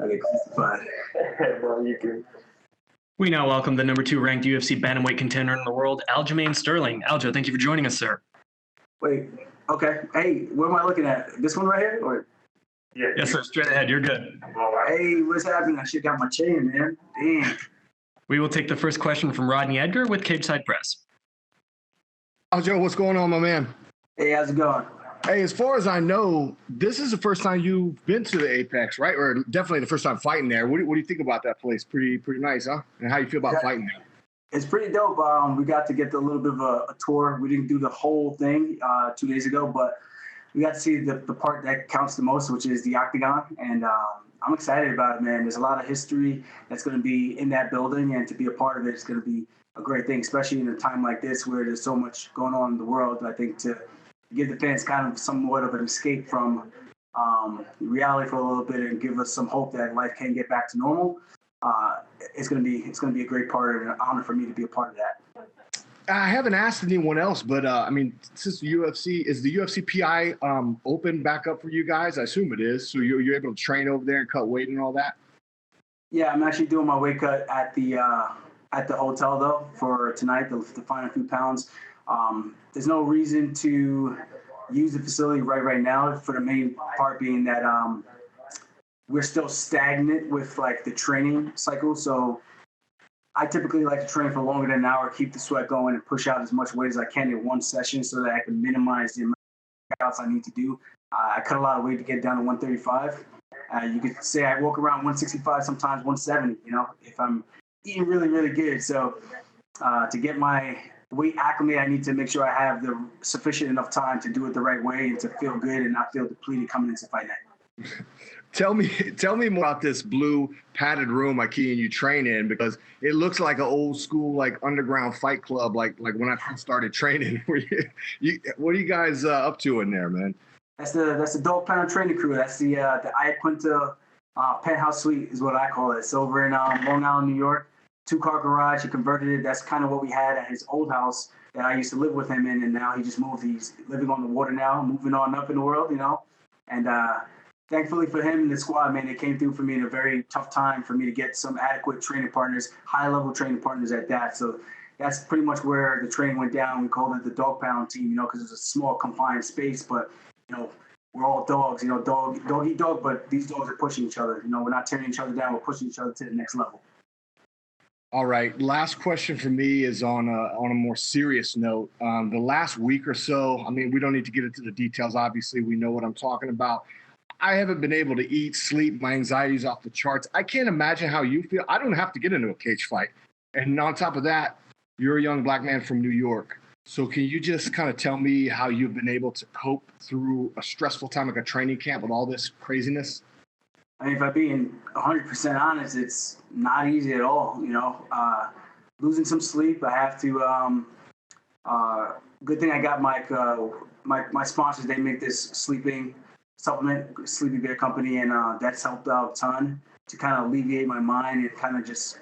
I get crucified. Bro, you can. We now welcome the number 2 ranked UFC bantamweight contender in the world, Aljamain Sterling. Aljo, thank you for joining us, sir. Wait, okay. Hey, what am I looking at? This one right here? Or? Yeah. Yes, sir. Straight ahead. You're good. All right. Hey, what's happening? I should got my chain, man. Damn. We will take the first question from Rodney Edgar with Cage Side Press. Aljo, what's going on, my man? Hey, how's it going? Hey, as far as I know, this is the first time you've been to the Apex, right? Or definitely the first time fighting there. What do you think about that place? Pretty nice, huh? And how you feel about fighting there? It's pretty dope. We got to get a little bit of a tour. We didn't do the whole thing 2 days ago, but we got to see the part that counts the most, which is the Octagon. And I'm excited about it, man. There's a lot of history that's going to be in that building, and to be a part of it is going to be a great thing, especially in a time like this where there's so much going on in the world. I think to give the fans kind of somewhat of an escape from reality for a little bit and give us some hope that life can get back to normal. It's gonna be a great part and an honor for me to be a part of that. I haven't asked anyone else, but I mean, since the UFC is the UFC PI open back up for you guys? I assume it is. So you're able to train over there and cut weight and all that. Yeah, I'm actually doing my weight cut at the hotel though for tonight, the final few pounds. There's no reason to use the facility right now, for the main part being that we're still stagnant with like the training cycle. So I typically like to train for longer than an hour, keep the sweat going, and push out as much weight as I can in one session so that I can minimize the amount of workouts I need to do. I cut a lot of weight to get down to 135. You could say I walk around 165, sometimes 170, if I'm eating really, really good. So to get my weight acclimated, I need to make sure I have the sufficient enough time to do it the right way and to feel good and not feel depleted coming into fight night. Tell me more about this blue padded room I key and you train in, because it looks like an old school like underground fight club, like when I first started training. What are you guys up to in there, man? That's the Dog Pound training crew. That's the Ayacuenta penthouse suite is what I call it. It's over in Long Island, New York. 2-car garage. He converted it. That's kind of what we had at his old house that I used to live with him in, and now he just moved. He's living on the water now, moving on up in the world, And thankfully for him and the squad, man, they came through for me in a very tough time for me to get some adequate training partners, high-level training partners at that. So that's pretty much where the training went down. We called it the Dog Pound team, because it's a small, confined space, but, we're all dogs, dog eat dog, but these dogs are pushing each other. We're not tearing each other down. We're pushing each other to the next level. All right. Last question for me is on a more serious note. The last week or so, I mean, we don't need to get into the details. Obviously, we know what I'm talking about. I haven't been able to eat, sleep. My anxiety's off the charts. I can't imagine how you feel. I don't have to get into a cage fight. And on top of that, you're a young black man from New York. So can you just kind of tell me how you've been able to cope through a stressful time like a training camp with all this craziness? I mean, if I'm being 100% honest, it's not easy at all. Losing some sleep. I have to. Good thing I got my sponsors. They make this sleeping supplement, Sleepy Bear Company, and that's helped out a ton to kind of alleviate my mind and kind of just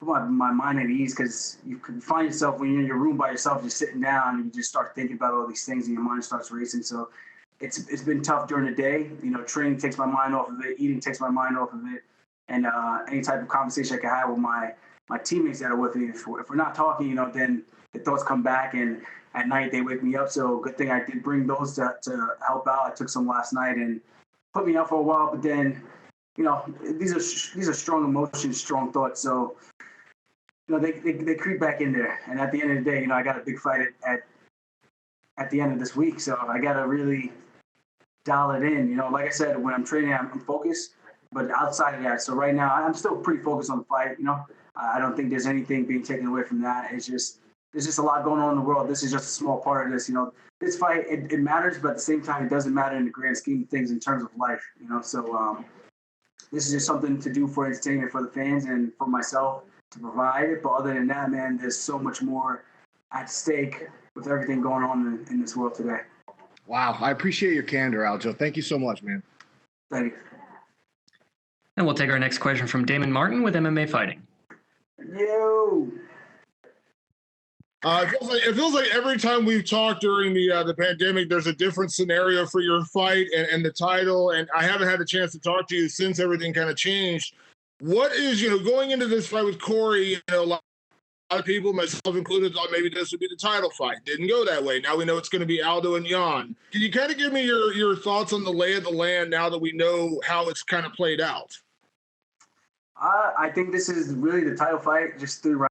put my mind at ease, because you can find yourself when you're in your room by yourself, just sitting down, and you just start thinking about all these things, and your mind starts racing. So it's been tough during the day. Training takes my mind off of it. Eating takes my mind off of it. And any type of conversation I can have with my teammates that are with me, if we're not talking, then the thoughts come back, and at night they wake me up. So good thing I did bring those to help out. I took some last night and put me out for a while. But then, these are strong emotions, strong thoughts. So, they creep back in there. And at the end of the day, I got a big fight at the end of this week. So I got to really dial it in. Like I said, when I'm training, I'm focused. But outside of that, so right now, I'm still pretty focused on the fight. I don't think there's anything being taken away from that. There's just a lot going on in the world. This is just a small part of this. This fight, it matters, but at the same time, it doesn't matter in the grand scheme of things in terms of life. So this is just something to do for entertainment for the fans and for myself to provide it. But other than that, man, there's so much more at stake with everything going on in this world today. Wow. I appreciate your candor, Aljo. Thank you so much, man. Thank you. And we'll take our next question from Damon Martin with MMA Fighting. Yo. It feels like every time we've talked during the pandemic, there's a different scenario for your fight and the title. And I haven't had a chance to talk to you since everything kind of changed. What is, going into this fight with Corey, a lot of people, myself included, thought maybe this would be the title fight. Didn't go that way. Now we know it's going to be Aldo and Jan. Can you kind of give me your thoughts on the lay of the land now that we know how it's kind of played out? I think this is really the title fight, just 3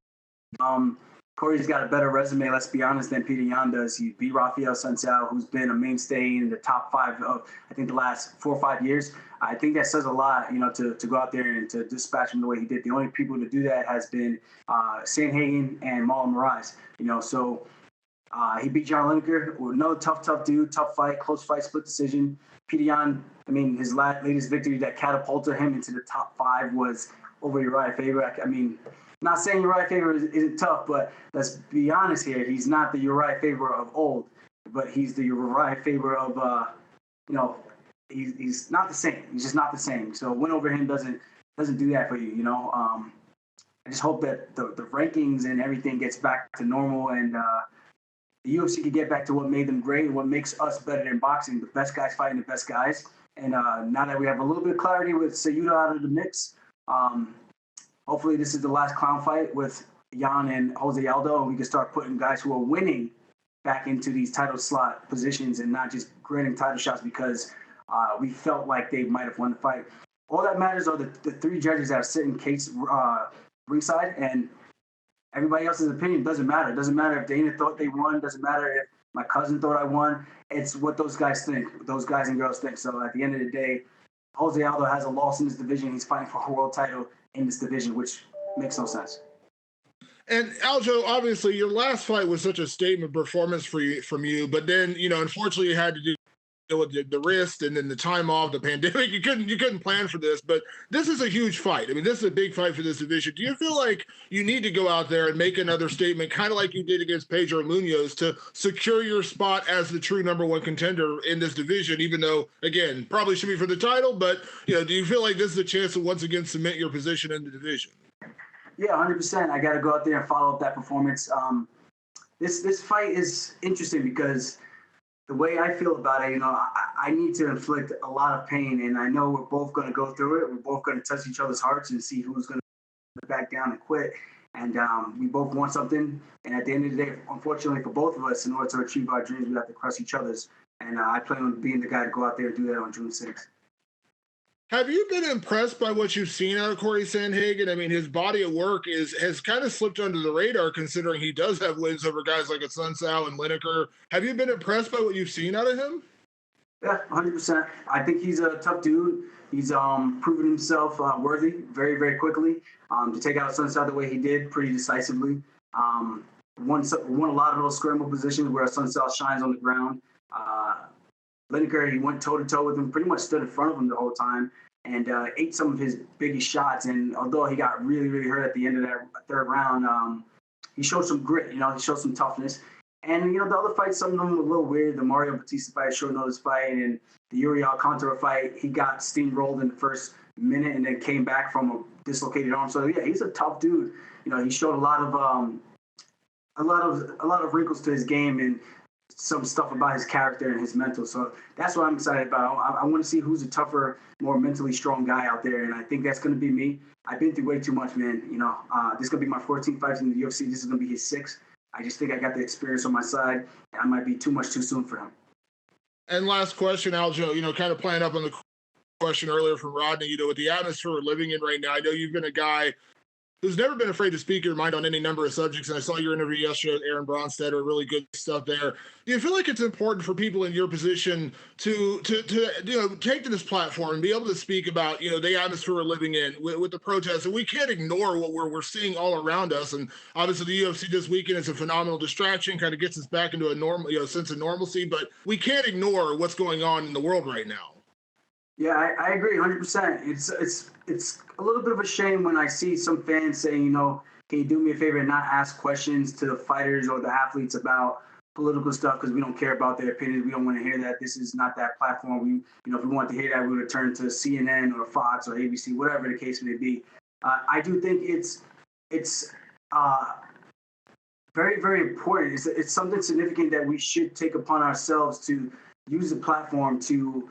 rounds. Corey's got a better resume, let's be honest, than Peter Yan does. He beat Rafael Sunsao, who's been a mainstay in the top 5 of, I think, the last 4 or 5 years. I think that says a lot, to go out there and to dispatch him the way he did. The only people to do that has been Sandhagen and Marlon Moraes. So he beat John Lineker, another tough dude, tough fight, close fight, split decision. Peter Yan, his latest victory that catapulted him into the top 5 was over Uriah Faber. Not saying Uriah Faber isn't tough, but let's be honest here. He's not the Uriah Faber of old, but he's the Uriah Faber of, he's not the same. He's just not the same. So a win over him doesn't do that for you, I just hope that the rankings and everything gets back to normal and the UFC can get back to what made them great and what makes us better than boxing, the best guys fighting the best guys. And now that we have a little bit of clarity with Sayuda out of the mix, hopefully this is the last clown fight with Jan and Jose Aldo, and we can start putting guys who are winning back into these title slot positions and not just granting title shots because we felt like they might have won the fight. All that matters are the 3 judges that are sitting case ringside, and everybody else's opinion doesn't matter. It doesn't matter if Dana thought they won. It doesn't matter if my cousin thought I won. It's what those guys think, those guys and girls think. So at the end of the day, Jose Aldo has a loss in this division. He's fighting for a world title in this division, which makes no sense. And Aljo, obviously, your last fight was such a statement performance from you, but then, unfortunately, you had to deal with the wrist and then the time off, the pandemic. You couldn't plan for this, but this is a huge fight. This is a big fight for this division. Do you feel like you need to go out there and make another statement, kind of like you did against Pedro Munoz, to secure your spot as the true number 1 contender in this division, even though, again, probably should be for the title, but, do you feel like this is a chance to once again cement your position in the division? Yeah, 100%. I got to go out there and follow up that performance. This fight is interesting because the way I feel about it, I need to inflict a lot of pain, and I know we're both going to go through it. We're both going to touch each other's hearts and see who's going to back down and quit. And we both want something. And at the end of the day, unfortunately for both of us, in order to achieve our dreams, we have to crush each other's. And I plan on being the guy to go out there and do that on June 6th. Have you been impressed by what you've seen out of Corey Sandhagen? His body of work has kind of slipped under the radar considering he does have wins over guys like a Sunsao and Lineker. Have you been impressed by what you've seen out of him? Yeah, 100%. I think he's a tough dude. He's proven himself worthy very, very quickly to take out Sunsao the way he did, pretty decisively. Won a lot of those scramble positions where Sunsao shines on the ground. Lineker, he went toe-to-toe with him, pretty much stood in front of him the whole time, and ate some of his biggest shots. And although he got really, really hurt at the end of that 3rd round, he showed some grit, he showed some toughness. And, the other fights, some of them were a little weird. The Mario Batista fight, short notice fight, and the Yuri Alcantara fight, he got steamrolled in the first minute and then came back from a dislocated arm. So, yeah, he's a tough dude. He showed a lot of wrinkles to his game and some stuff about his character and his mental. So that's what I'm excited about. I want to see who's a tougher, more mentally strong guy out there, and I think that's going to be me. I've been through way too much, man. This is going to be my 14th fights in the UFC. This is going to be his 6th. I just think I got the experience on my side. I might be too much too soon for him. And last question, Aljo, kind of playing up on the question earlier from Rodney, with the atmosphere we're living in right now, I know you've been a guy who's never been afraid to speak your mind on any number of subjects. And I saw your interview yesterday with Aaron Bronstetter, really good stuff there. Do you feel like it's important for people in your position to take to this platform and be able to speak about, the atmosphere we're living in with the protests? And we can't ignore what we're seeing all around us. And obviously the UFC this weekend is a phenomenal distraction, kind of gets us back into a normal, sense of normalcy, but we can't ignore what's going on in the world right now. Yeah, I agree 100%. It's a little bit of a shame when I see some fans saying, can you do me a favor and not ask questions to the fighters or the athletes about political stuff because we don't care about their opinions. We don't want to hear that. This is not that platform. If we want to hear that, we would turn to CNN or Fox or ABC, whatever the case may be. I do think it's very, very important. It's something significant that we should take upon ourselves to use the platform to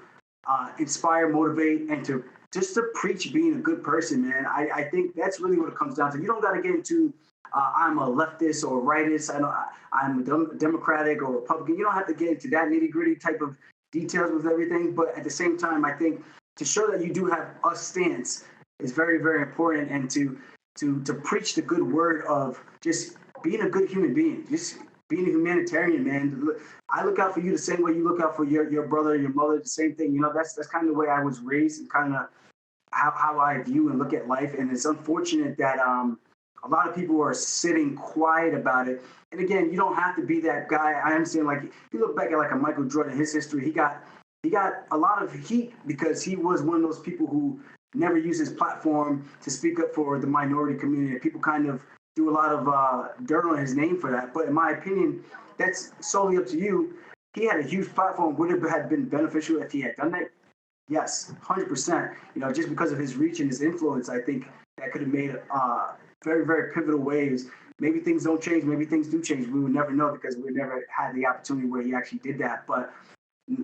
inspire, motivate, and to just to preach being a good person, man. I think that's really what it comes down to. You don't got to get into I'm a leftist or rightist. I'm a Democratic or Republican. You don't have to get into that nitty gritty type of details with everything. But at the same time, I think to show that you do have a stance is very, very important, and to preach the good word of just being a good human being, just being a humanitarian, man. I look out for you the same way you look out for your brother, your mother, the same thing. You know, that's kind of the way I was raised and kind of how I view and look at life. And it's unfortunate that a lot of people are sitting quiet about it. And again, you don't have to be that guy. I understand, like, you look back at like a Michael Jordan, his history, he got a lot of heat because he was one of those people who never used his platform to speak up for the minority community. People kind of do a lot of dirt on his name for that. But in my opinion, that's solely up to you. He had a huge platform. Would it have been beneficial if he had done that? Yes, 100%. You know, just because of his reach and his influence, I think that could have made very, very pivotal waves. Maybe things don't change. Maybe things do change. We would never know because we never had the opportunity where he actually did that. But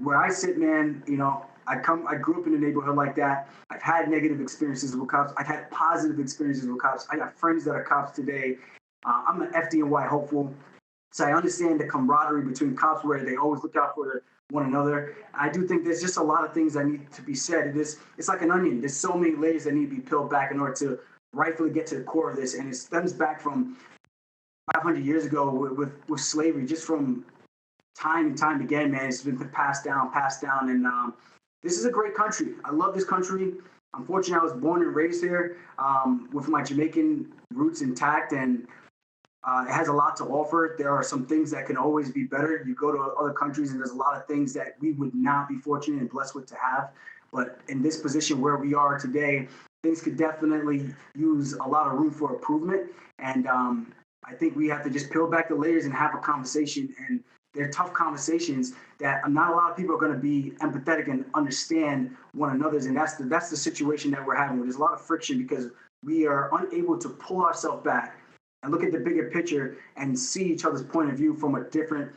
where I sit, man, you know, I grew up in a neighborhood like that. I've had negative experiences with cops. I've had positive experiences with cops. I got friends that are cops today. I'm an FDNY hopeful. So I understand the camaraderie between cops where they always look out for one another. I do think there's just a lot of things that need to be said. It's like an onion. There's so many layers that need to be peeled back in order to rightfully get to the core of this. And it stems back from 500 years ago with slavery, just from time and time again, man. It's been passed down. And this is a great country. I love this country. Unfortunately, I was born and raised here with my Jamaican roots intact, and it has a lot to offer. There are some things that can always be better. You go to other countries, and there's a lot of things that we would not be fortunate and blessed with to have. But in this position where we are today, things could definitely use a lot of room for improvement. And I think we have to just peel back the layers and have a conversation. And they're tough conversations that not a lot of people are going to be empathetic and understand one another's. And that's the situation that we're having. There's a lot of friction because we are unable to pull ourselves back and look at the bigger picture and see each other's point of view from a different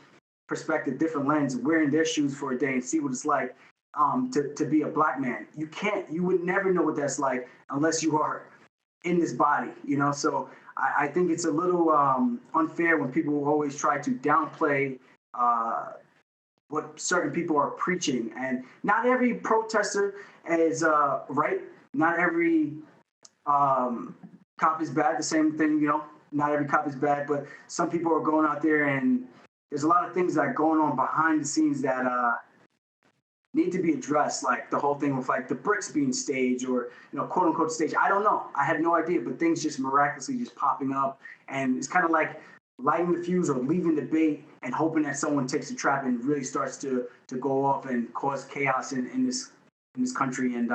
perspective, different lens, wearing their shoes for a day and see what it's like to be a black man. You would never know what that's like unless you are in this body, you know? So I think it's a little unfair when people always try to downplay what certain people are preaching. And not every protester is right. Not every cop is bad. The same thing, you know, not every cop is bad, but some people are going out there and there's a lot of things that are going on behind the scenes that need to be addressed, like the whole thing with like the bricks being staged or, you know, quote unquote staged. I don't know. I have no idea, but things just miraculously just popping up. And it's kind of like lighting the fuse or leaving the bait and hoping that someone takes the trap and really starts to go off and cause chaos in this country. And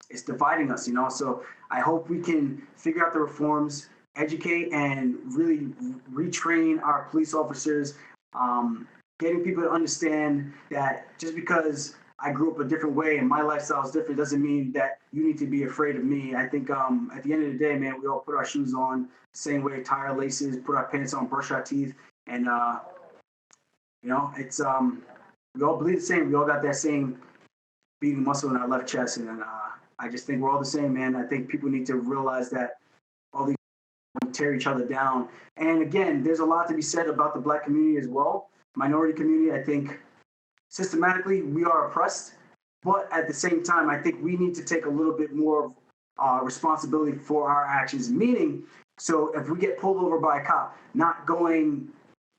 it's dividing us, you know? So I hope we can figure out the reforms, educate and really retrain our police officers, getting people to understand that just because I grew up a different way and my lifestyle is different doesn't mean that you need to be afraid of me. I think at the end of the day, man, we all put our shoes on the same way, tie our laces, put our pants on, brush our teeth, and you know, it's we all bleed the same. We all got that same beating muscle in our left chest, and I just think we're all the same, man. I think people need to realize that all these tear each other down. And again, there's a lot to be said about the black community as well. Minority community, I think systematically we are oppressed, but at the same time, I think we need to take a little bit more responsibility for our actions. Meaning, so if we get pulled over by a cop, not going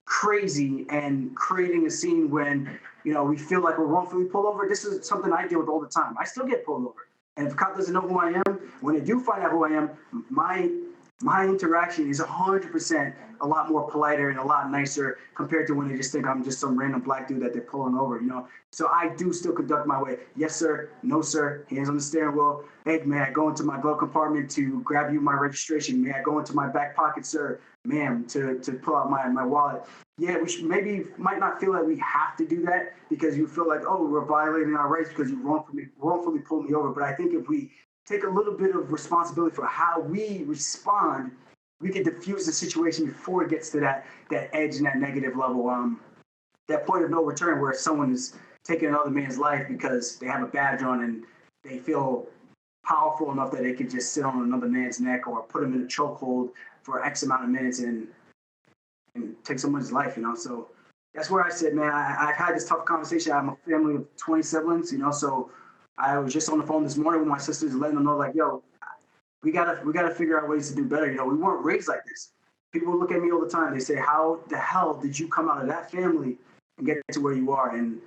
crazy and creating a scene when, you know, we feel like we're wrongfully pulled over. This is something I deal with all the time. I still get pulled over. And if a cop doesn't know who I am, when they do find out who I am, my interaction is 100% a lot more politer and a lot nicer compared to when they just think I'm just some random black dude that they're pulling over, you know? So I do still conduct my way. Yes, sir. No, sir. Hands on the steering wheel. Hey, may I go into my glove compartment to grab you my registration? May I go into my back pocket, sir, ma'am, to pull out my wallet? Yeah, we might not feel like we have to do that because you feel like, oh, we're violating our rights because you wrongfully pulled me over. But I think if we take a little bit of responsibility for how we respond we can diffuse the situation before it gets to that edge and that negative level, that point of no return where someone is taking another man's life because they have a badge on and they feel powerful enough that they can just sit on another man's neck or put him in a chokehold for X amount of minutes and take someone's life, you know. So that's where I said, man, I've had this tough conversation. I have a family of 20 siblings, you know, so I was just on the phone this morning with my sisters letting them know, like, yo, we gotta figure out ways to do better. You know, we weren't raised like this. People look at me all the time. They say, how the hell did you come out of that family and get to where you are? And,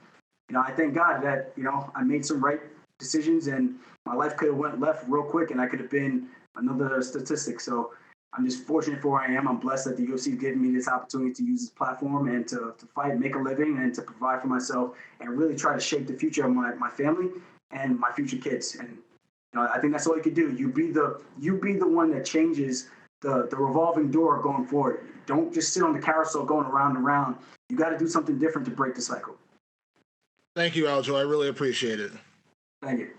you know, I thank God that, you know, I made some right decisions and my life could have went left real quick and I could have been another statistic. So I'm just fortunate for where I am. I'm blessed that the UFC is giving me this opportunity to use this platform and to fight, make a living, and to provide for myself and really try to shape the future of my family and my future kids. And you know, I think that's all you could do. You be the one that changes the revolving door going forward. Don't just sit on the carousel going around and around. You got to do something different to break the cycle. Thank you, Aljo. I really appreciate it. Thank you.